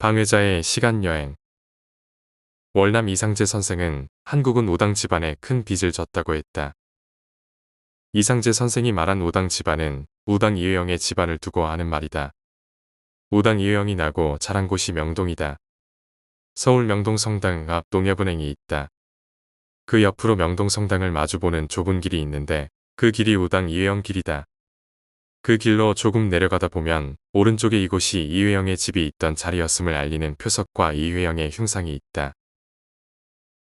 방회자의 시간여행. 월남 이상제 선생은 한국은 오당 집안에 큰 빚을 졌다고 했다. 이상제 선생이 말한 오당 집안은 우당 이회영의 집안을 두고 하는 말이다. 우당 이회영이 나고 자란 곳이 명동이다. 서울 명동성당 앞 농협은행이 있다. 그 옆으로 명동성당을 마주보는 좁은 길이 있는데 그 길이 우당 이회영 길이다. 그 길로 조금 내려가다 보면 오른쪽에 이곳이 이회영의 집이 있던 자리였음을 알리는 표석과 이회영의 흉상이 있다.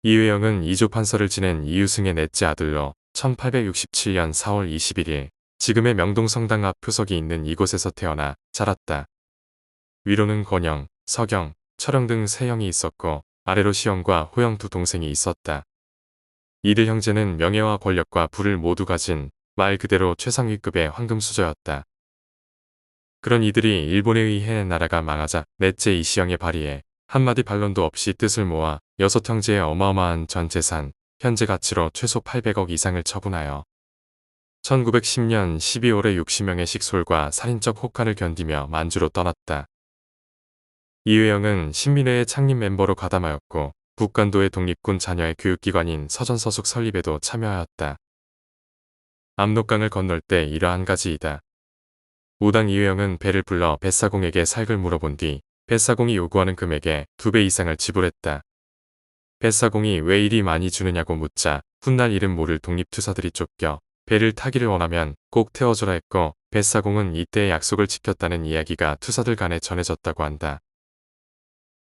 이회영은 이조 판서를 지낸 이유승의 넷째 아들로 1867년 4월 21일 지금의 명동성당 앞 표석이 있는 이곳에서 태어나 자랐다. 위로는 권영, 서경, 철영 등 세 형이 있었고 아래로 시영과 호영 두 동생이 있었다. 이들 형제는 명예와 권력과 부를 모두 가진 말 그대로 최상위급의 황금수저였다. 그런 이들이 일본에 의해 나라가 망하자 넷째 이시영의 발의에 한마디 반론도 없이 뜻을 모아 여섯 형제의 어마어마한 전 재산, 현재 가치로 최소 800억 이상을 처분하여 1910년 12월에 60명의 식솔과 살인적 혹한을 견디며 만주로 떠났다. 이회영은 신민회의 창립 멤버로 가담하였고 북간도의 독립군 자녀의 교육기관인 서전서숙 설립에도 참여하였다. 압록강을 건널 때 이러한 가지이다. 우당 이회영은 배를 불러 뱃사공에게 살을 물어본 뒤 뱃사공이 요구하는 금액의 2배 이상을 지불했다. 뱃사공이 왜 이리 많이 주느냐고 묻자 훗날 이름 모를 독립투사들이 쫓겨 배를 타기를 원하면 꼭 태워줘라 했고 뱃사공은 이때의 약속을 지켰다는 이야기가 투사들 간에 전해졌다고 한다.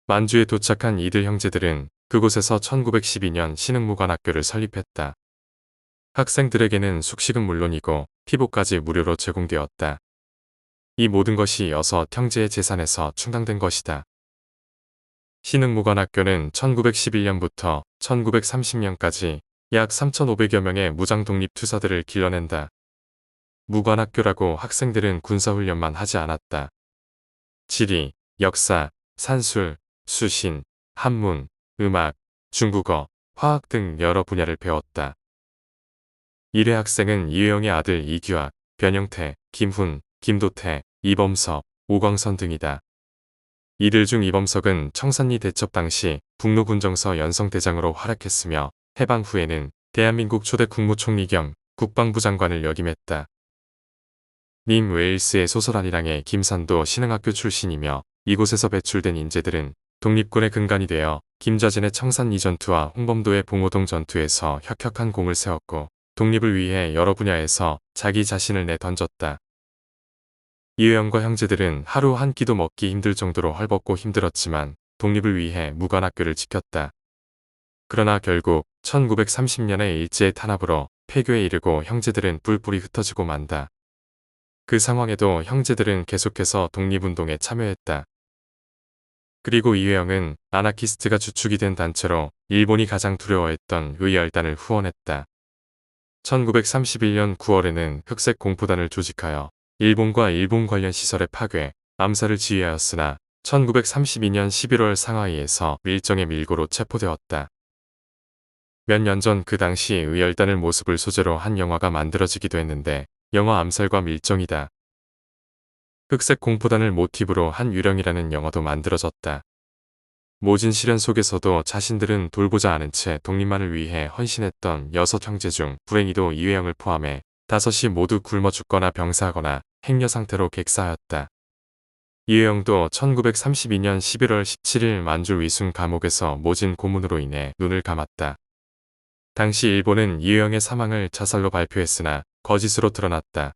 만주에 도착한 이들 형제들은 그곳에서 1912년 신흥무관학교를 설립했다. 학생들에게는 숙식은 물론이고 피보까지 무료로 제공되었다. 이 모든 것이 여섯 형제의 재산에서 충당된 것이다. 신흥무관학교는 1911년부터 1930년까지 약 3,500여 명의 무장독립투사들을 길러낸다. 무관학교라고 학생들은 군사훈련만 하지 않았다. 지리, 역사, 산술, 수신, 한문, 음악, 중국어, 화학 등 여러 분야를 배웠다. 1회 학생은 이회영의 아들 이규학, 변영태, 김훈, 김도태, 이범석, 오광선 등이다. 이들 중 이범석은 청산리 대첩 당시 북로군정서 연성대장으로 활약했으며 해방 후에는 대한민국 초대 국무총리 겸 국방부 장관을 역임했다. 님 웨일스의 소설아리랑의 김산도 신흥학교 출신이며 이곳에서 배출된 인재들은 독립군의 근간이 되어 김좌진의 청산리 전투와 홍범도의 봉오동 전투에서 혁혁한 공을 세웠고 독립을 위해 여러 분야에서 자기 자신을 내던졌다. 이회영과 형제들은 하루 한 끼도 먹기 힘들 정도로 헐벗고 힘들었지만 독립을 위해 무관학교를 지켰다. 그러나 결국 1930년의 일제의 탄압으로 폐교에 이르고 형제들은 뿔뿔이 흩어지고 만다. 그 상황에도 형제들은 계속해서 독립운동에 참여했다. 그리고 이회영은 아나키스트가 주축이 된 단체로 일본이 가장 두려워했던 의열단을 후원했다. 1931년 9월에는 흑색 공포단을 조직하여 일본과 일본 관련 시설의 파괴, 암살을 지휘하였으나 1932년 11월 상하이에서 밀정의 밀고로 체포되었다. 몇 년 전 그 당시 의열단을 모습을 소재로 한 영화가 만들어지기도 했는데 영화 암살과 밀정이다. 흑색 공포단을 모티브로 한 유령이라는 영화도 만들어졌다. 모진 시련 속에서도 자신들은 돌보자 않은 채 독립만을 위해 헌신했던 여섯 형제 중 불행히도 이회영을 포함해 5이 모두 굶어 죽거나 병사하거나 행여 상태로 객사하였다. 이회영도 1932년 11월 17일 만주 위순 감옥에서 모진 고문으로 인해 눈을 감았다. 당시 일본은 이회영의 사망을 자살로 발표했으나 거짓으로 드러났다.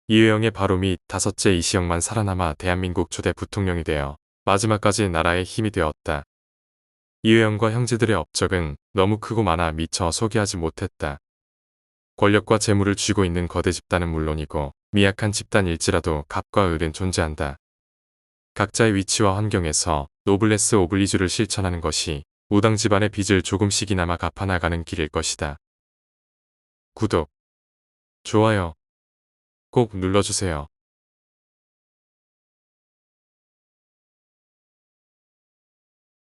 이회영의 바로 밑 5째 이시영만 살아남아 대한민국 초대 부통령이 되어 마지막까지 나라의 힘이 되었다. 이회영과 형제들의 업적은 너무 크고 많아 미처 소개하지 못했다. 권력과 재물을 쥐고 있는 거대 집단은 물론이고 미약한 집단일지라도 갑과 을은 존재한다. 각자의 위치와 환경에서 노블레스 오블리주를 실천하는 것이 우당 집안의 빚을 조금씩이나마 갚아나가는 길일 것이다. 구독, 좋아요 꼭 눌러주세요.